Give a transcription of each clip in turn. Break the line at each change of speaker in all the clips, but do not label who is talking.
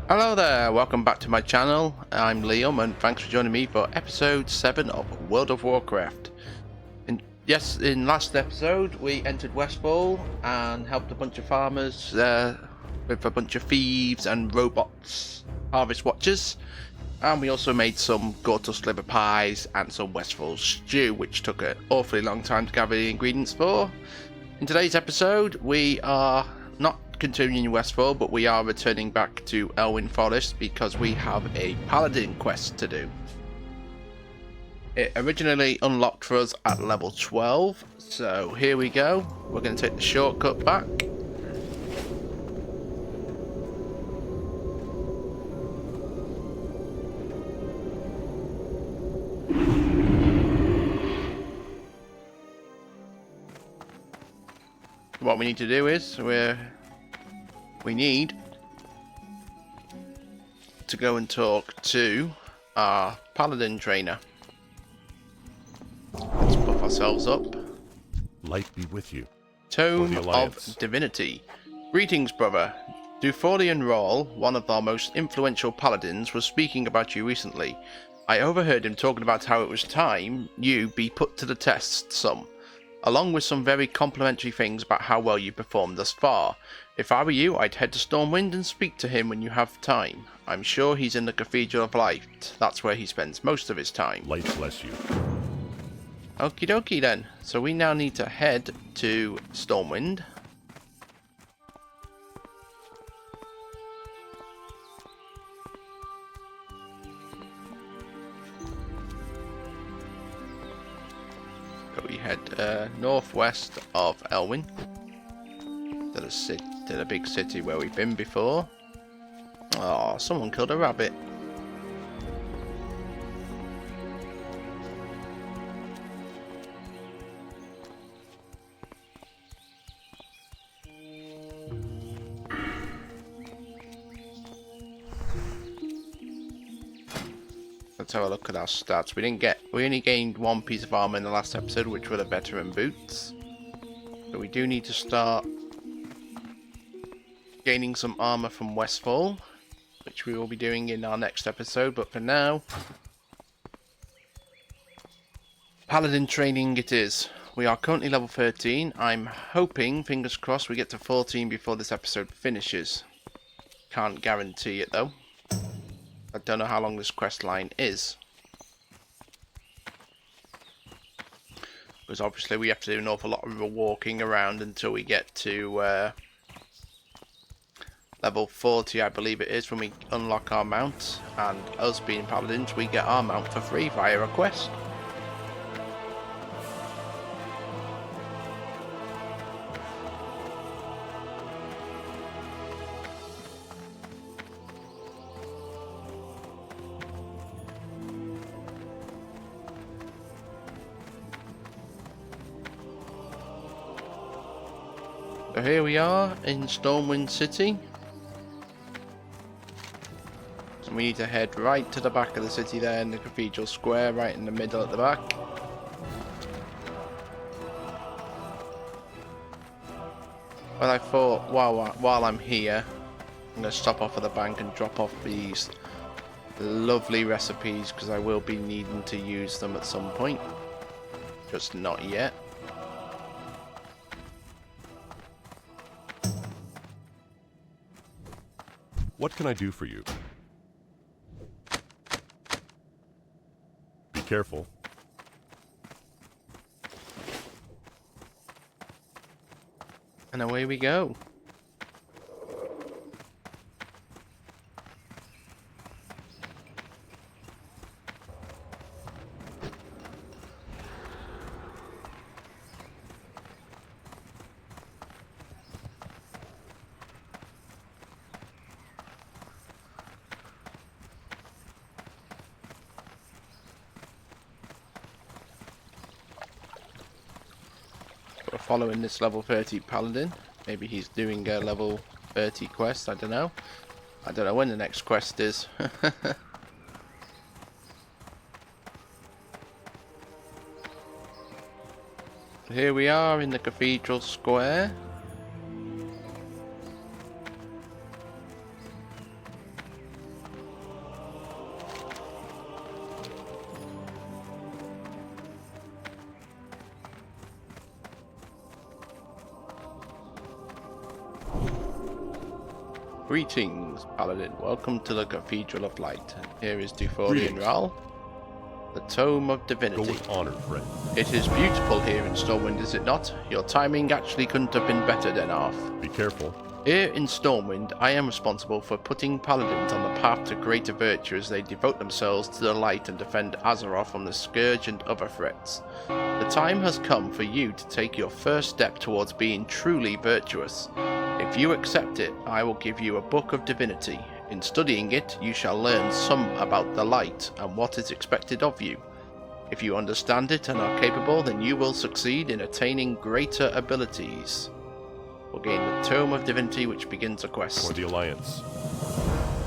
Hello there, welcome back to my channel. I'm Liam and thanks for joining me for episode 7 of World of Warcraft. In last episode we entered Westfall and helped a bunch of farmers with a bunch of thieves and robots, harvest watchers, and we also made some Gortus liver pies and some Westfall stew, which took an awfully long time to gather the ingredients for. In today's episode we are not continuing Westfall, but we are returning back to Elwynn Forest because we have a paladin quest to do. It originally unlocked for us at level 12, so here we go. We're going to take the shortcut back. What we need to do is we need to go and talk to our paladin trainer. Let's buff ourselves up.
Light be with you.
Tome of Divinity. Greetings, brother. Duforian Rawl, one of our most influential paladins, was speaking about you recently. I overheard him talking about how it was time you be put to the test some, along with some very complimentary things about how well you performed thus far. If I were you, I'd head to Stormwind and speak to him when you have time. I'm sure he's in the Cathedral of Light. That's where he spends most of his time.
Light bless you.
Okie dokie then. So we now need to head to Stormwind. We head northwest of Elwynn to the big city where we've been before. Oh, someone killed a rabbit. Let's have a look at our stats. We only gained one piece of armor in the last episode, which were the veteran boots. So we do need to start gaining some armor from Westfall, which we will be doing in our next episode. But for now, paladin training it is. We are currently level 13. I'm hoping, fingers crossed, we get to 14 before this episode finishes. Can't guarantee it though. I don't know how long this quest line is, because obviously we have to do an awful lot of walking around until we get to level 40, I believe it is, when we unlock our mount. And us being paladins, we get our mount for free via a quest. So here we are in Stormwind City. And we need to head right to the back of the city there in the Cathedral Square, right in the middle at the back. But I thought while I'm here, I'm going to stop off at the bank and drop off these lovely recipes, because I will be needing to use them at some point. Just not yet.
What can I do for you? Be careful.
And away we go. We're following this level 30 paladin. Maybe he's doing a level 30 quest, I don't know. I don't know when the next quest is. Here we are in the Cathedral Square. Greetings, Paladin. Welcome to the Cathedral of Light. Here is Duforian
Greetings.
Ral, the Tome of
Go
Divinity.
with honor, friend.
It is beautiful here in Stormwind, is it not? Your timing actually couldn't have been better, Denarf.
Be careful.
Here in Stormwind, I am responsible for putting paladins on the path to greater virtue as they devote themselves to the light and defend Azeroth from the Scourge and other threats. The time has come for you to take your first step towards being truly virtuous. If you accept it, I will give you a book of divinity. In studying it, you shall learn some about the light and what is expected of you. If you understand it and are capable, then you will succeed in attaining greater abilities. We'll gain the Tome of Divinity, which begins a
For
quest.
the Alliance.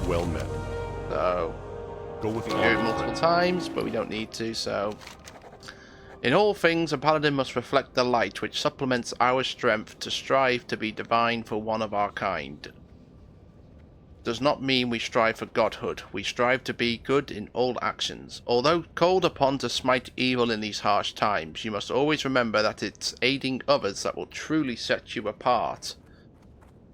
Well met.
So,
Go with
we can do it
honor,
multiple
friend.
times, but we don't need to, so... In all things, a paladin must reflect the light which supplements our strength to strive to be divine for one of our kind. Does not mean we strive for godhood. We strive to be good in all actions. Although called upon to smite evil in these harsh times, you must always remember that it's aiding others that will truly set you apart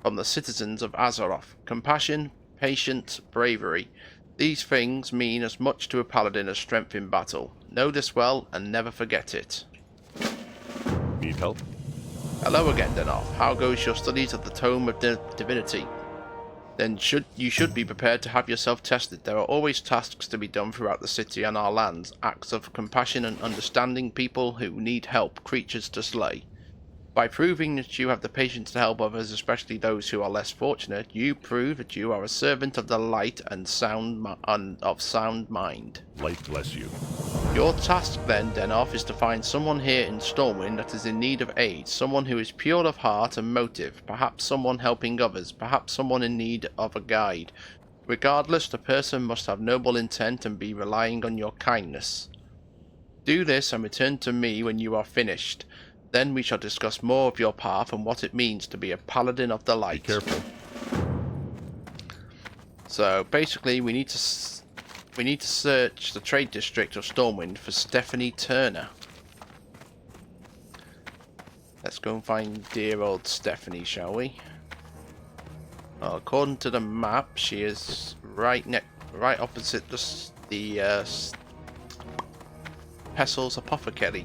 from the citizens of Azeroth. Compassion, patience, bravery. These things mean as much to a paladin as strength in battle. Know this well and never forget it.
Need help?
Hello again, Denarf. How goes your studies of the Tome of Divinity? Then you should be prepared to have yourself tested. There are always tasks to be done throughout the city and our lands. Acts of compassion and understanding people who need help, creatures to slay. By proving that you have the patience to help others, especially those who are less fortunate, you prove that you are a servant of the light and sound mind.
Light bless you.
Your task then, Denarf, is to find someone here in Stormwind that is in need of aid, someone who is pure of heart and motive, perhaps someone helping others, perhaps someone in need of a guide. Regardless, the person must have noble intent and be relying on your kindness. Do this and return to me when you are finished. Then we shall discuss more of your path and what it means to be a paladin of the
Be
light.
careful.
So basically, we need to search the trade district of Stormwind for Stephanie Turner. Let's go and find dear old Stephanie, shall we? Well, according to the map, she is right opposite the Pestil's Apothecary.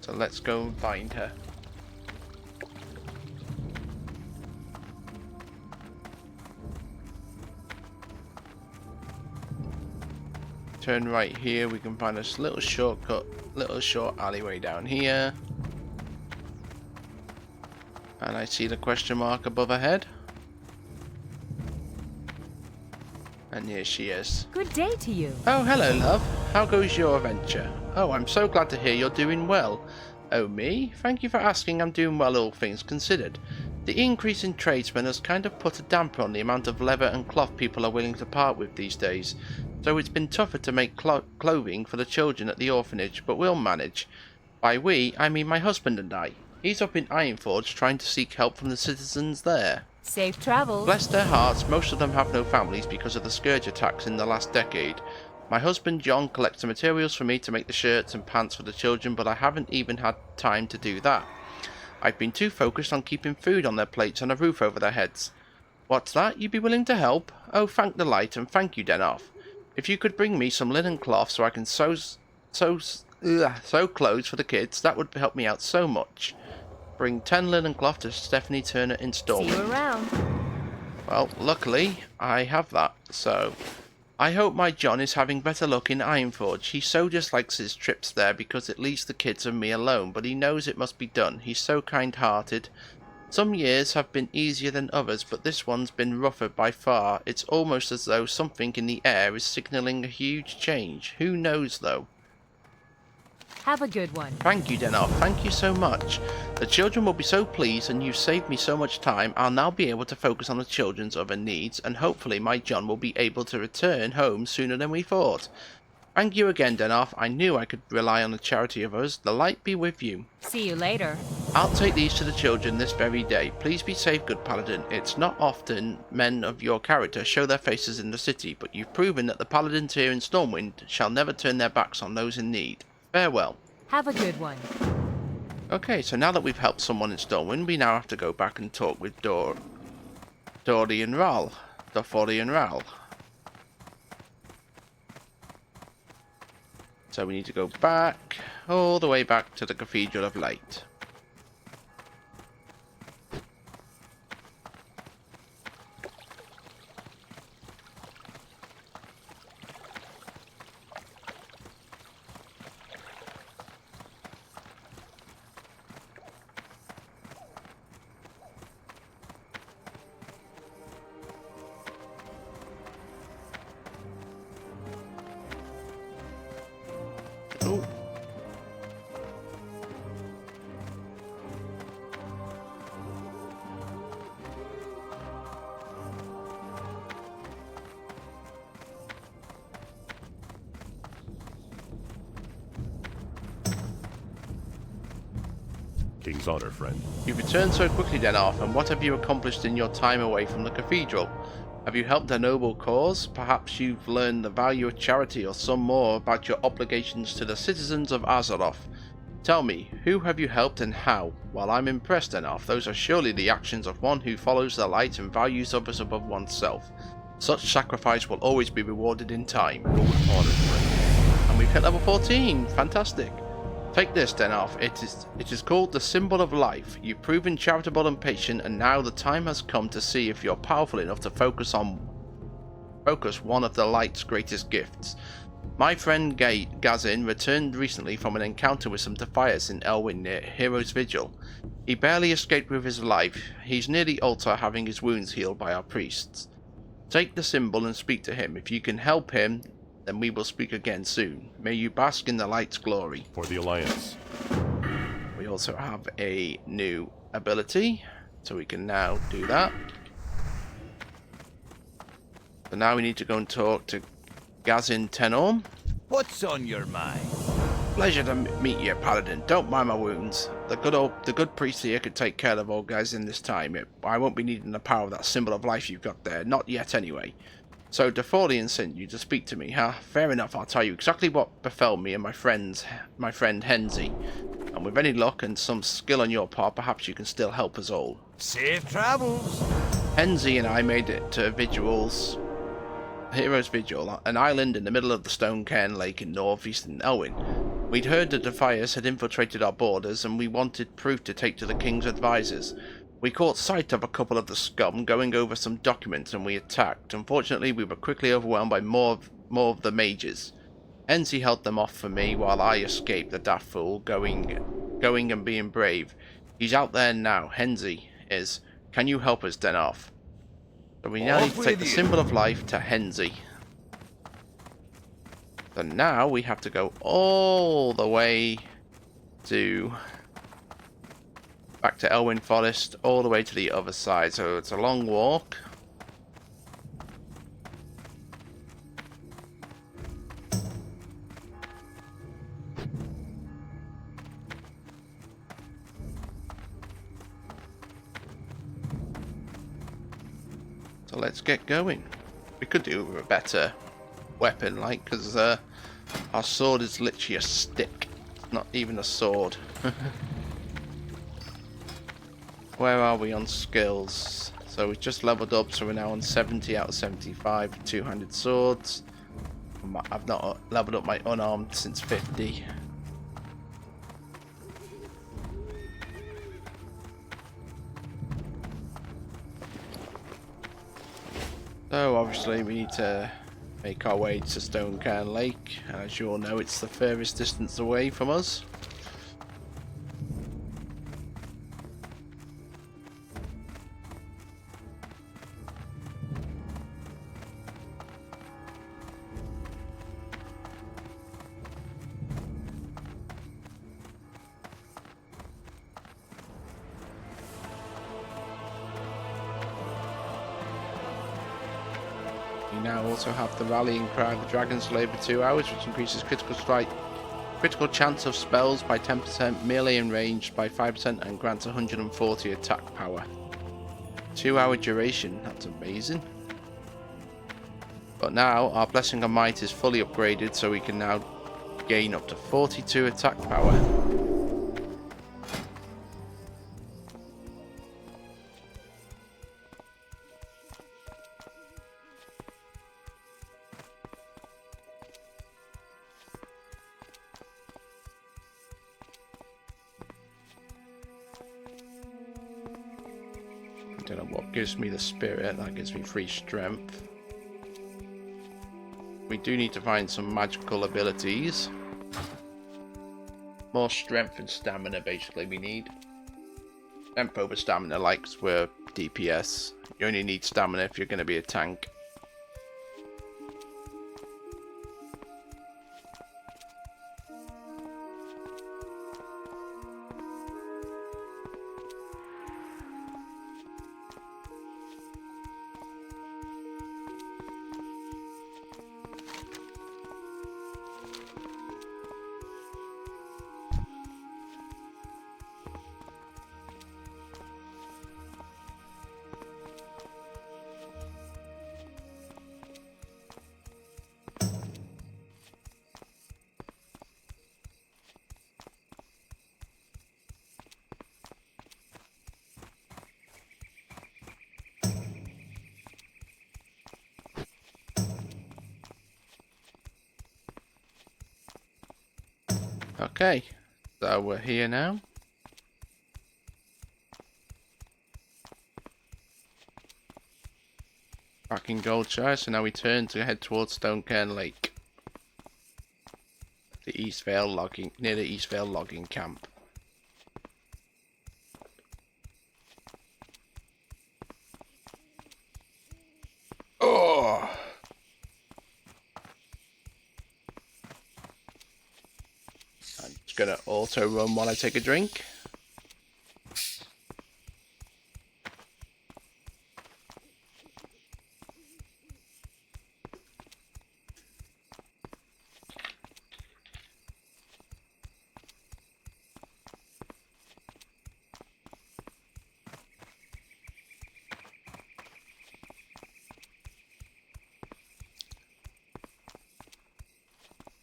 So let's go and find her. Turn right here, we can find this little shortcut, little short alleyway down here. And I see the question mark above her head. And here she is.
Good day to you.
Oh, hello, love. How goes your adventure? Oh, I'm so glad to hear you're doing well. Oh, me? Thank you for asking. I'm doing well, all things considered. The increase in tradesmen has kind of put a damper on the amount of leather and cloth people are willing to part with these days. So it's been tougher to make clothing for the children at the orphanage, but we'll manage. By we, I mean my husband and I. He's up in Ironforge trying to seek help from the citizens there.
Safe travels.
Bless their hearts, most of them have no families because of the Scourge attacks in the last decade. My husband John collects the materials for me to make the shirts and pants for the children, but I haven't even had time to do that. I've been too focused on keeping food on their plates and a roof over their heads. What's that? You'd be willing to help? Oh, thank the light, and thank you, Denarf. If you could bring me some linen cloth so I can sew clothes for the kids, that would help me out so much. Bring 10 linen cloth to Stephanie Turner in Stormwind.
See you around.
Well, luckily, I have that, so... I hope my John is having better luck in Ironforge. He so dislikes his trips there because it leaves the kids and me alone, but he knows it must be done. He's so kind-hearted. Some years have been easier than others, but this one's been rougher by far. It's almost as though something in the air is signalling a huge change. Who knows, though?
Have a good one.
Thank you, Denarf. Thank you so much. The children will be so pleased, and you've saved me so much time. I'll now be able to focus on the children's other needs, and hopefully my John will be able to return home sooner than we thought. Thank you again, Denarf. I knew I could rely on the charity of others. The light be with you.
See you later.
I'll take these to the children this very day. Please be safe, good paladin. It's not often men of your character show their faces in the city, but you've proven that the paladins here in Stormwind shall never turn their backs on those in need. Farewell.
Have a good one.
Okay, so now that we've helped someone in Stormwind, we now have to go back and talk with Dori and Ral. Dofori and Ral. So we need to go back, all the way back to the Cathedral of Light. Oh.
King's honor, friend.
You've returned so quickly, Denarf, and what have you accomplished in your time away from the cathedral? Have you helped a noble cause? Perhaps you've learned the value of charity or some more about your obligations to the citizens of Azeroth. Tell me, who have you helped and how? While I'm impressed, Denarf, those are surely the actions of one who follows the light and values others above oneself. Such sacrifice will always be rewarded in time. And we've hit level 14. Fantastic. Take this, Denarf. It is called the Symbol of Life. You've proven charitable and patient, and now the time has come to see if you're powerful enough to focus one of the light's greatest gifts. My friend Gazin returned recently from an encounter with some defiers in Elwynn near Hero's Vigil. He barely escaped with his life. He's near the altar having his wounds healed by our priests. Take the symbol and speak to him. If you can help him, then we will speak again soon. May you bask in the light's glory.
For the Alliance.
We also have a new ability, so we can now do that. So now we need to go and talk to Gazin Tenorm.
What's on your mind?
Pleasure to meet you, Paladin. Don't mind my wounds. The good priest here could take care of all Gazin this time. I won't be needing the power of that symbol of life you've got there. Not yet, anyway. So Defolian sent you to speak to me, huh? Fair enough, I'll tell you exactly what befell me and my friend Henzi. And with any luck and some skill on your part, perhaps you can still help us all.
Safe travels.
Henzi and I made it to Hero's Vigil, an island in the middle of the Stone Cairn Lake in northeastern Elwynn. We'd heard the Defiers had infiltrated our borders, and we wanted proof to take to the King's advisors. We caught sight of a couple of the scum going over some documents, and we attacked. Unfortunately, we were quickly overwhelmed by more of the mages. Henzi held them off for me while I escaped, the daft fool, going and being brave. He's out there now. Henzi is. Can you help us, Denarf? So we now need to take the symbol of life to Henzi. So now we have to go all the way to back to Elwynn Forest, all the way to the other side. So it's a long walk. So let's get going. We could do with a better weapon, like, because our sword is literally a stick, not even a sword. Where are we on skills? So we just leveled up, so we're now on 70 out of 75 two-handed swords. I've not leveled up my unarmed since 50. So obviously we need to make our way to Stone Cairn Lake, and as you all know, it's the furthest distance away from us. We now also have the rallying cry of the Dragon Slayer for 2 hours, which increases critical chance of spells by 10%, melee and ranged by 5%, and grants 140 attack power. 2 hour duration, that's amazing. But now our Blessing of Might is fully upgraded, so we can now gain up to 42 attack power. I don't know what gives me the spirit, that gives me free strength. We do need to find some magical abilities. More strength and stamina, basically, we need. Strength over stamina, like we're DPS. You only need stamina if you're going to be a tank. Okay, so we're here now. Back in Goldshire, so now we turn to head towards Stonecairn Lake. The East Vale logging, near the East Vale logging camp. Oh! I'm just gonna auto run while I take a drink.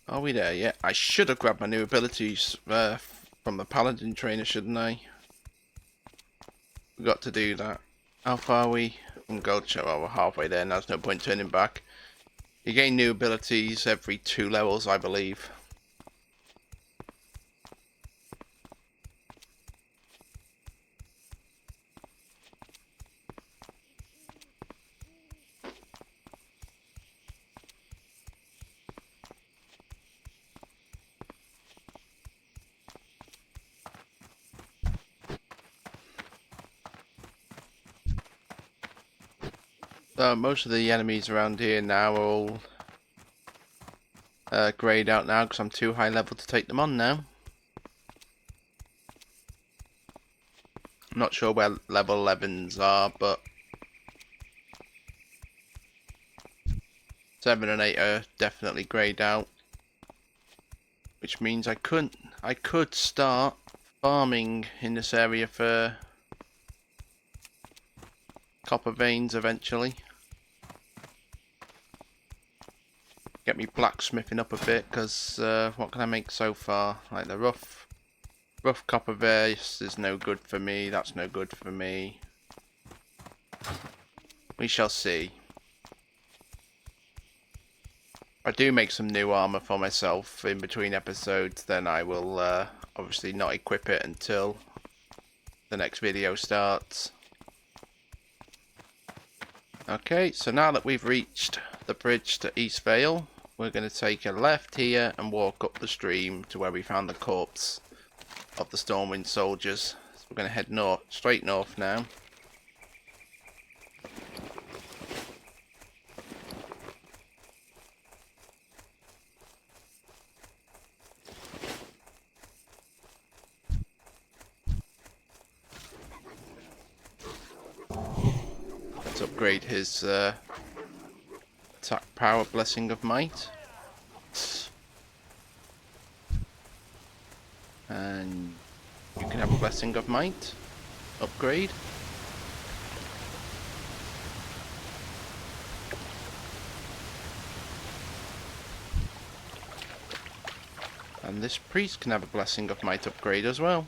Are we there yet? I should have grabbed my new abilities from the Paladin trainer, shouldn't I? Forgot to do that. How far are we from Goldshire? Well, we're halfway there, now there's no point turning back. You gain new abilities every 2 levels, I believe. Most of the enemies around here now are all greyed out now because I'm too high level to take them on now. I'm not sure where level 11s are, but 7 and 8 are definitely greyed out, which means I could start farming in this area for copper veins eventually. Get me blacksmithing up a bit, because what can I make so far? Like the rough copper vase is no good for me. That's no good for me. We shall see. If I do make some new armor for myself in between episodes, then I will obviously not equip it until the next video starts. Okay, so now that we've reached the bridge to East Vale, we're going to take a left here and walk up the stream to where we found the corpse of the Stormwind soldiers. So we're going to head north, straight north now. Let's upgrade his attack power, blessing of might. And you can have a blessing of might upgrade. And this priest can have a blessing of might upgrade as well,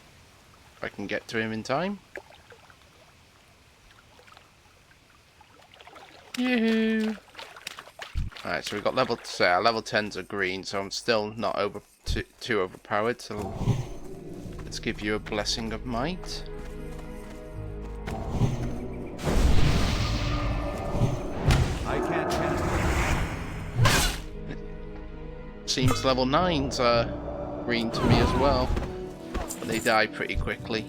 if I can get to him in time. Yoo-hoo! Alright, so we've got level 10s are green, so I'm still not too overpowered, so let's give you a blessing of might.
I can't cast.
Seems level 9s are green to me as well, but they die pretty quickly.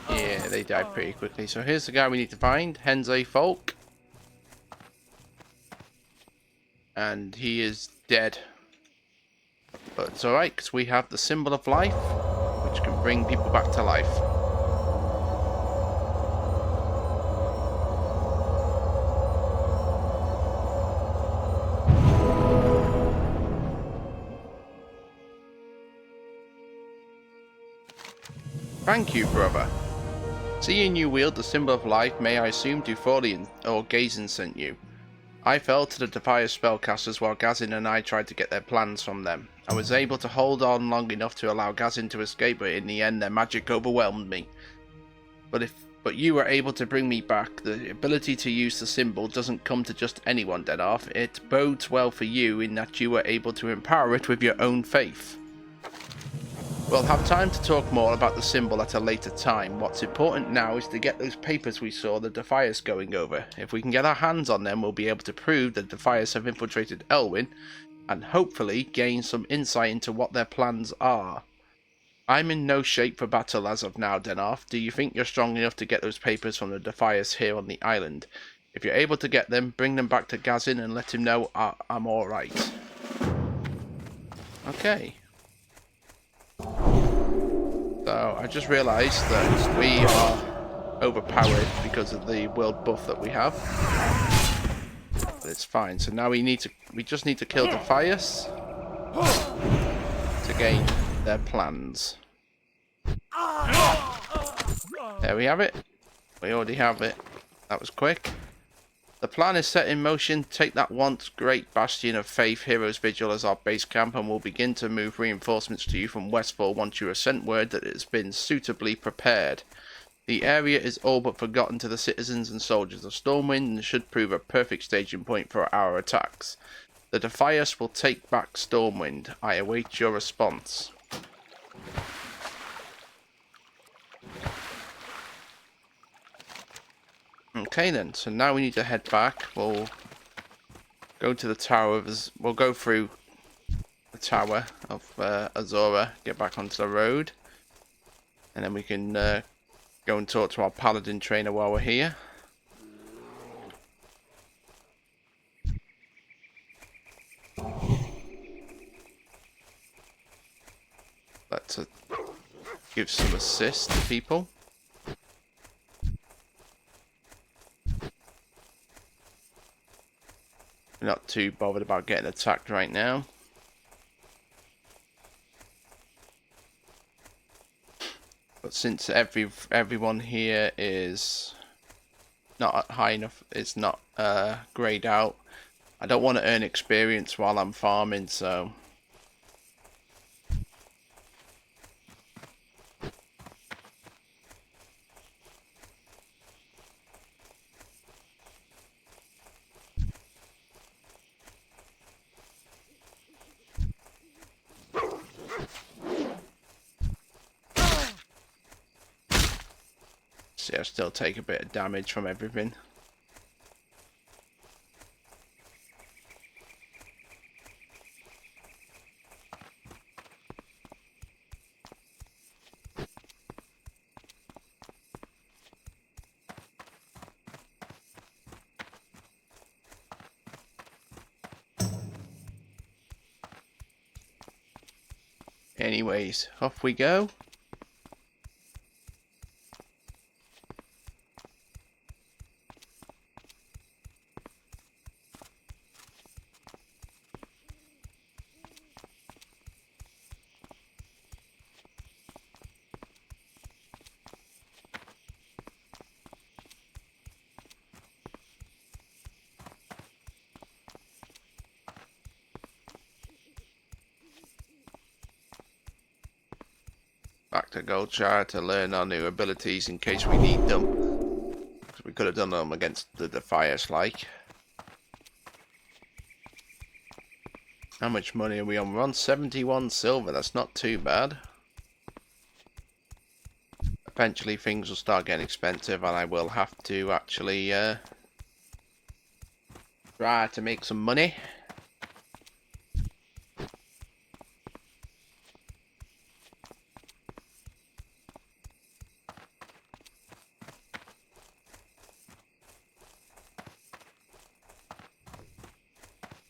Yeah, they die pretty quickly. So here's the guy we need to find, Henze Folk. And he is dead. But it's alright, because we have the symbol of life, which can bring people back to life. Thank you, brother. Seeing you wield the symbol of life, may I assume Duforian or Gazin sent you. I fell to the Defier spellcasters while Gazin and I tried to get their plans from them. I was able to hold on long enough to allow Gazin to escape, but in the end their magic overwhelmed me. But you were able to bring me back. The ability to use the symbol doesn't come to just anyone, Denarth. It bodes well for you in that you were able to empower it with your own faith. We'll have time to talk more about the symbol at a later time. What's important now is to get those papers we saw the Defiers going over. If we can get our hands on them, we'll be able to prove the Defiers have infiltrated Elwynn, and hopefully gain some insight into what their plans are. I'm in no shape for battle as of now, Denarth. Do you think you're strong enough to get those papers from the Defiers here on the island? If you're able to get them, bring them back to Gazin and let him know I'm alright. Okay. So, I just realised that we are overpowered because of the world buff that we have. But it's fine. So now we just need to kill Defias to gain their plans. There we have it. We already have it. That was quick. The plan is set in motion. Take that once great bastion of faith, Heroes Vigil, as our base camp, and we'll begin to move reinforcements to you from Westfall once you have sent word that it has been suitably prepared. The area is all but forgotten to the citizens and soldiers of Stormwind and should prove a perfect staging point for our attacks. The Defiers will take back Stormwind. I await your response. Okay then, so now we need to head back. We'll go to the tower of we'll go through the tower of Azora, get back onto the road, and then we can go and talk to our paladin trainer while we're here. Let's give some assist to people. Not too bothered about getting attacked right now. But since everyone here is not high enough, it's not grayed out, I don't want to earn experience while I'm farming, so see, I still take a bit of damage from everything. Anyways, off we go. Back to Goldshire to learn our new abilities in case we need them. Because we could have done them against the Defiers, like. How much money are we on? We're on 71 silver. That's not too bad. Eventually things will start getting expensive and I will have to actually try to make some money.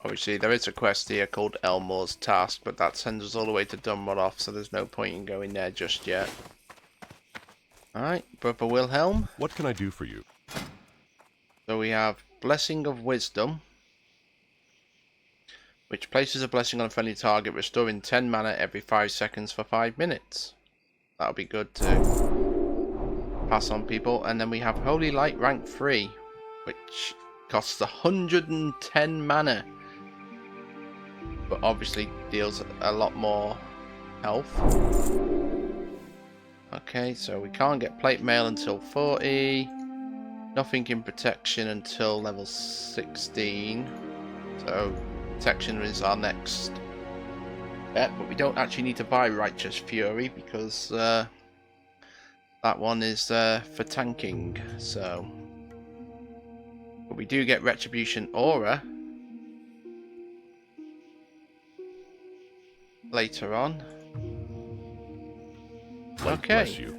Obviously, there is a quest here called Elmore's Task, but that sends us all the way to Dunmore, so there's no point in going there just yet. Alright, Brother Wilhelm.
What can I do for you?
So we have Blessing of Wisdom, which places a blessing on a friendly target, restoring 10 mana every 5 seconds for 5 minutes. That'll be good to pass on people. And then we have Holy Light rank 3, which costs 110 mana. But obviously deals a lot more health. Okay, so we can't get plate mail until 40. Nothing in protection until level 16. So protection is our next bet, but we don't actually need to buy Righteous Fury because that one is for tanking. So, but we do get Retribution Aura later on.
Light
Okay.
bless you.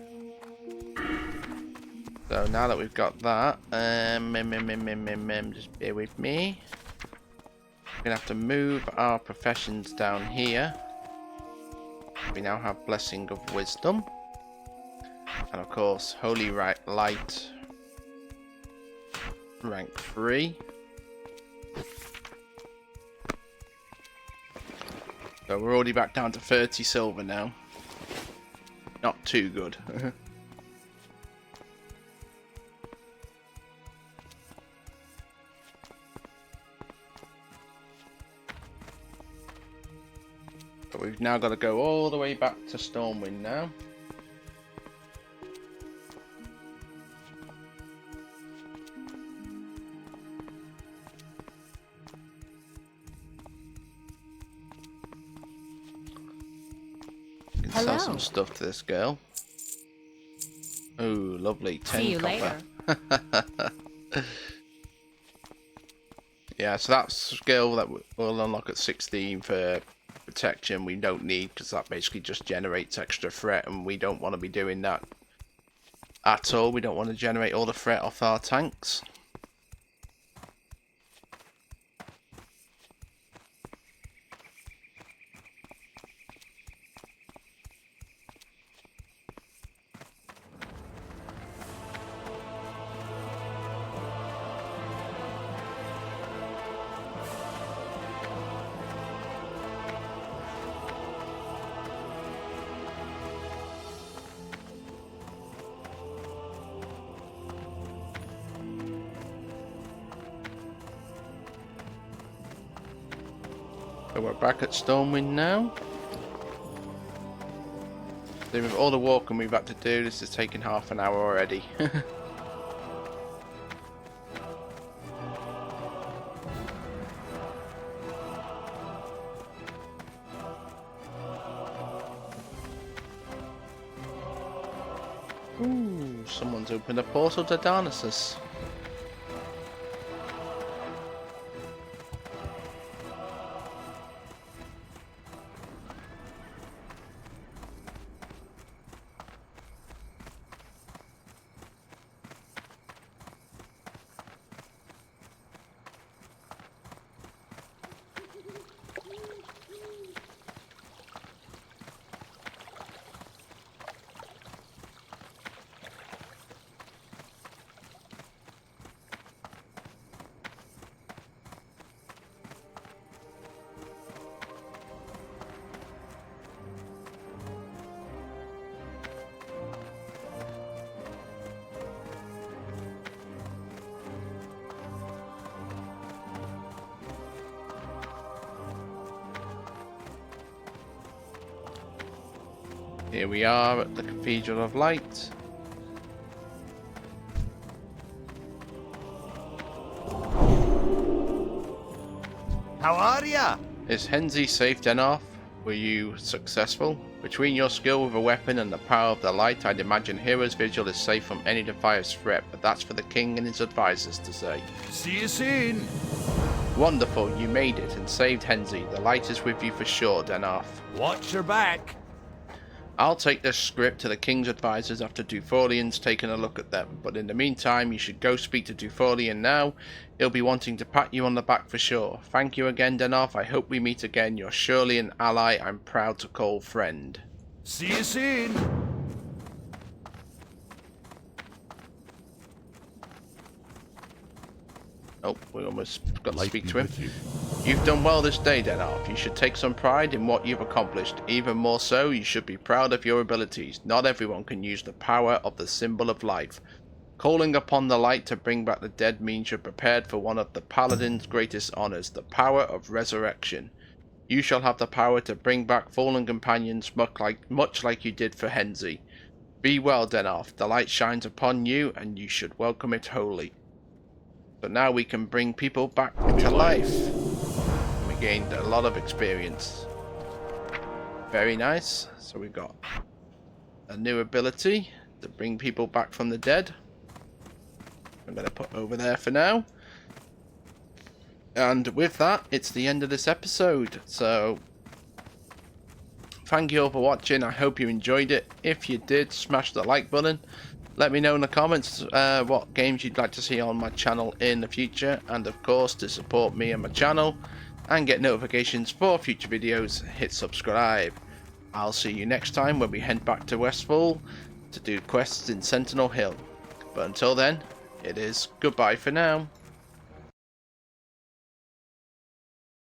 So now that we've got that, just bear with me. We're gonna have to move our professions down here. We now have Blessing of Wisdom, and of course Holy Light rank 3. So we're already back down to 30 silver now. Not too good. But we've now got to go all the way back to Stormwind now. Sell
Hello.
some stuff to this girl. Oh, lovely. 10
See you
copper.
later.
Yeah, so that's skill that we'll unlock at 16 for protection. We don't need, because that basically just generates extra threat, and we don't want to be doing that at all. We don't want to generate all the threat off our tanks. So we're back at Stormwind now. So with all the walking we've had to do, this is taking half an hour already. Ooh, someone's opened a portal to Darnassus. Here we are at the Cathedral of Light.
How are ya?
Is Henzi safe, Denarth? Were you successful? Between your skill with a weapon and the power of the light, I'd imagine Hero's Vigil is safe from any devious threat, but that's for the king and his advisors to say.
See you soon.
Wonderful, you made it and saved Henzi. The light is with you for sure, Denarth.
Watch your back.
I'll take this script to the king's advisors after Dufolian's taken a look at them, but in the meantime you should go speak to Dufolian now. He'll be wanting to pat you on the back for sure. Thank you again, Denarth. I hope we meet again. You're surely an ally I'm proud to call friend.
See you soon.
Oh, we almost got to
Light
speak
be
to him.
with you.
You've done well this day, Denarth. You should take some pride in what you've accomplished. Even more so, you should be proud of your abilities. Not everyone can use the power of the symbol of life. Calling upon the light to bring back the dead means you're prepared for one of the Paladin's greatest honors, the power of resurrection. You shall have the power to bring back fallen companions much like you did for Henzi. Be well, Denarth. The light shines upon you, and you should welcome it wholly. So now we can bring people back to life. We gained a lot of experience. Very nice. So we've got a new ability to bring people back from the dead. I'm going to put over there for now. And with that, it's the end of this episode. So thank you all for watching. I hope you enjoyed it. If you did, smash the like button. Let me know in the comments what games you'd like to see on my channel in the future. And of course, to support me and my channel and get notifications for future videos, hit subscribe. I'll see you next time when we head back to Westfall to do quests in Sentinel Hill. But until then, it is goodbye for now.